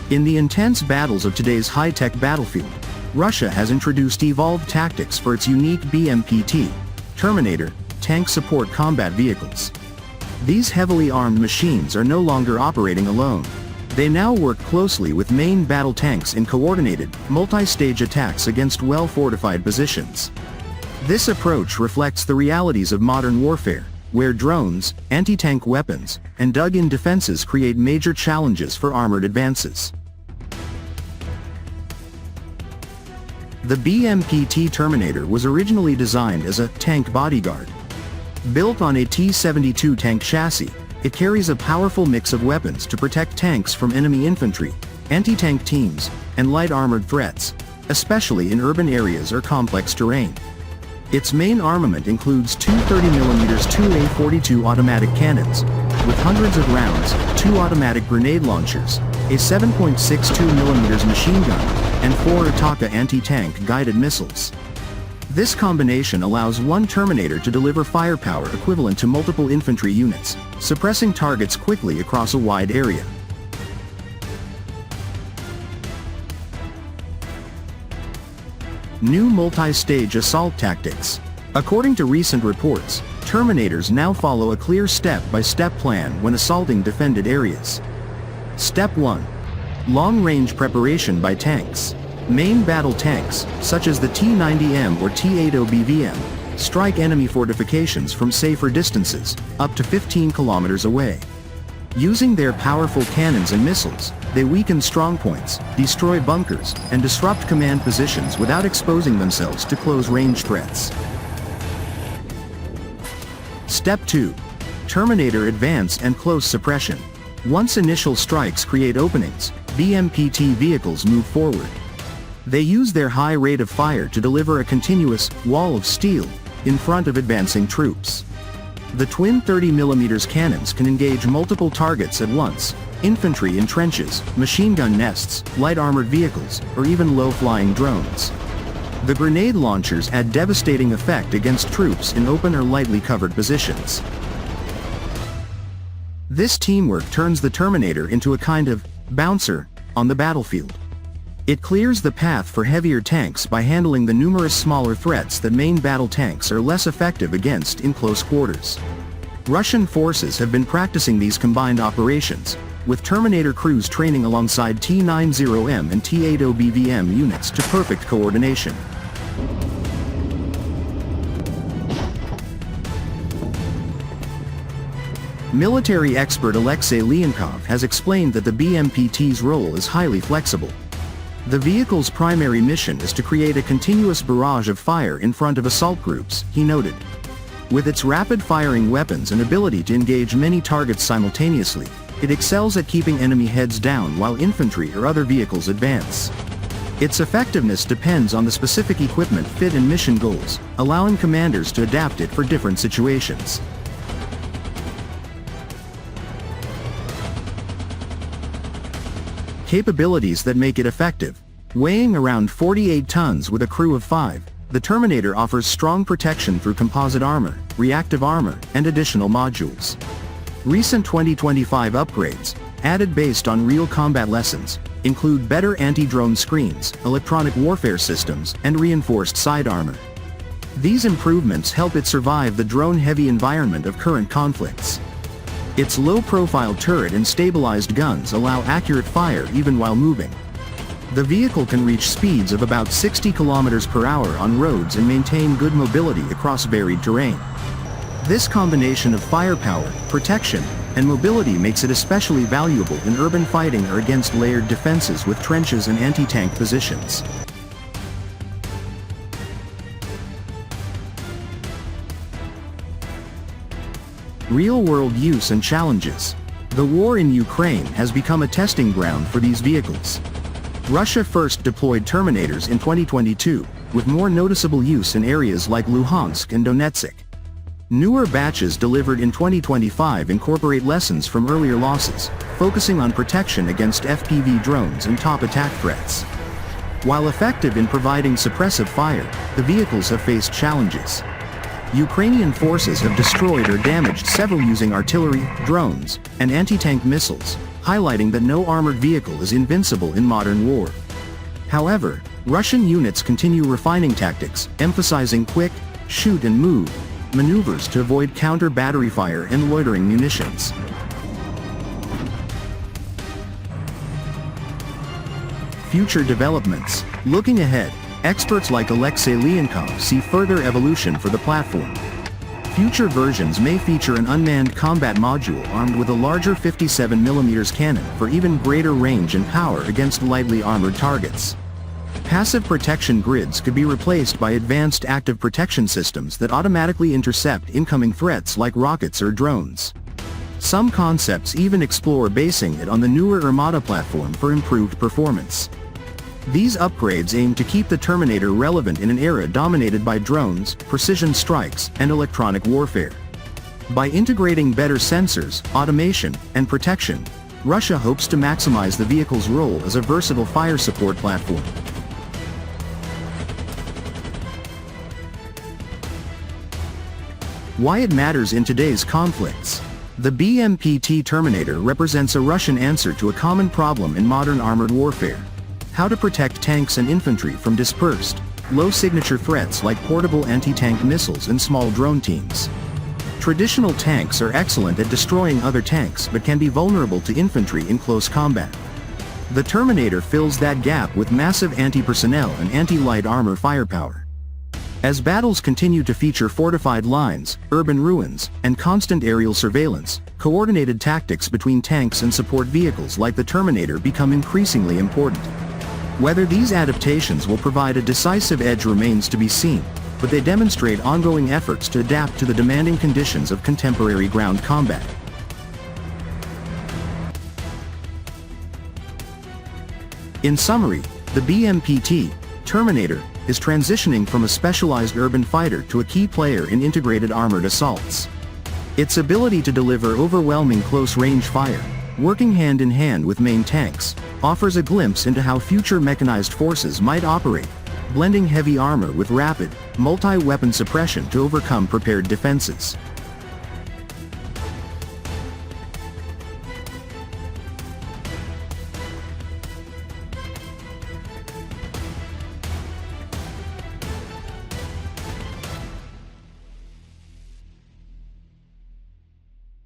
In the intense battles of today's high-tech battlefield, Russia has introduced evolved tactics for its unique BMPT Terminator tank support combat vehicles. These heavily armed machines are no longer operating alone. They now work closely with main battle tanks in coordinated, multi-stage attacks against well-fortified positions. This approach reflects the realities of modern warfare, where drones, anti-tank weapons, and dug-in defenses create major challenges for armored advances. The BMPT Terminator was originally designed as a tank bodyguard. Built on a T-72 tank chassis, it carries a powerful mix of weapons to protect tanks from enemy infantry, anti-tank teams, and light armored threats, especially in urban areas or complex terrain. Its main armament includes two 30mm 2A42 automatic cannons, with hundreds of rounds, two automatic grenade launchers, a 7.62mm machine gun, and four Ataka anti-tank guided missiles. This combination allows one Terminator to deliver firepower equivalent to multiple infantry units, suppressing targets quickly across a wide area. New multi-stage assault tactics. According to recent reports, Terminators now follow a clear step-by-step plan when assaulting defended areas. Step 1. Long-range preparation by tanks. Main battle tanks, such as the T-90M or T-80BVM, strike enemy fortifications from safer distances, up to 15 kilometers away. Using their powerful cannons and missiles, they weaken strongpoints, destroy bunkers, and disrupt command positions without exposing themselves to close-range threats. Step 2. Terminator advance and close suppression. Once initial strikes create openings, BMPT vehicles move forward. They use their high rate of fire to deliver a continuous wall of steel in front of advancing troops. The twin 30mm cannons can engage multiple targets at once: infantry in trenches, machine gun nests, light armored vehicles, or even low-flying drones. The grenade launchers add devastating effect against troops in open or lightly covered positions. This teamwork turns the Terminator into a kind of bouncer on the battlefield. It clears the path for heavier tanks by handling the numerous smaller threats that main battle tanks are less effective against in close quarters. Russian forces have been practicing these combined operations, with Terminator crews training alongside T-90M and T-80BVM units to perfect coordination. Military expert Alexei Leonkov has explained that the BMPT's role is highly flexible. The vehicle's primary mission is to create a continuous barrage of fire in front of assault groups, he noted. With its rapid-firing weapons and ability to engage many targets simultaneously, it excels at keeping enemy heads down while infantry or other vehicles advance. Its effectiveness depends on the specific equipment fit and mission goals, allowing commanders to adapt it for different situations. Capabilities that make it effective. Weighing around 48 tons with a crew of 5, the Terminator offers strong protection through composite armor, reactive armor, and additional modules. Recent 2025 upgrades, added based on real combat lessons, include better anti-drone screens, electronic warfare systems, and reinforced side armor. These improvements help it survive the drone-heavy environment of current conflicts. Its low-profile turret and stabilized guns allow accurate fire even while moving. The vehicle can reach speeds of about 60 km per hour on roads and maintain good mobility across varied terrain. This combination of firepower, protection, and mobility makes it especially valuable in urban fighting or against layered defenses with trenches and anti-tank positions. Real-world use and challenges. The war in Ukraine has become a testing ground for these vehicles. Russia first deployed Terminators in 2022, with more noticeable use in areas like Luhansk and Donetsk. Newer batches delivered in 2025 incorporate lessons from earlier losses, focusing on protection against FPV drones and top attack threats. While effective in providing suppressive fire, the vehicles have faced challenges. Ukrainian forces have destroyed or damaged several using artillery, drones, and anti-tank missiles, highlighting that no armored vehicle is invincible in modern war. However, Russian units continue refining tactics, emphasizing quick, shoot and move maneuvers to avoid counter-battery fire and loitering munitions. Future developments. Looking ahead, experts like Alexei Leonkov see further evolution for the platform. Future versions may feature an unmanned combat module armed with a larger 57mm cannon for even greater range and power against lightly armored targets. Passive protection grids could be replaced by advanced active protection systems that automatically intercept incoming threats like rockets or drones. Some concepts even explore basing it on the newer Armata platform for improved performance. These upgrades aim to keep the Terminator relevant in an era dominated by drones, precision strikes, and electronic warfare. By integrating better sensors, automation, and protection, Russia hopes to maximize the vehicle's role as a versatile fire support platform. Why it matters in today's conflicts. The BMPT Terminator represents a Russian answer to a common problem in modern armored warfare: how to protect tanks and infantry from dispersed, low-signature threats like portable anti-tank missiles and small drone teams. Traditional tanks are excellent at destroying other tanks but can be vulnerable to infantry in close combat. The Terminator fills that gap with massive anti-personnel and anti-light armor firepower. As battles continue to feature fortified lines, urban ruins, and constant aerial surveillance, coordinated tactics between tanks and support vehicles like the Terminator become increasingly important. Whether these adaptations will provide a decisive edge remains to be seen, but they demonstrate ongoing efforts to adapt to the demanding conditions of contemporary ground combat. In summary, the BMPT Terminator is transitioning from a specialized urban fighter to a key player in integrated armored assaults. Its ability to deliver overwhelming close-range fire, working hand-in-hand with main tanks, offers a glimpse into how future mechanized forces might operate, blending heavy armor with rapid, multi-weapon suppression to overcome prepared defenses.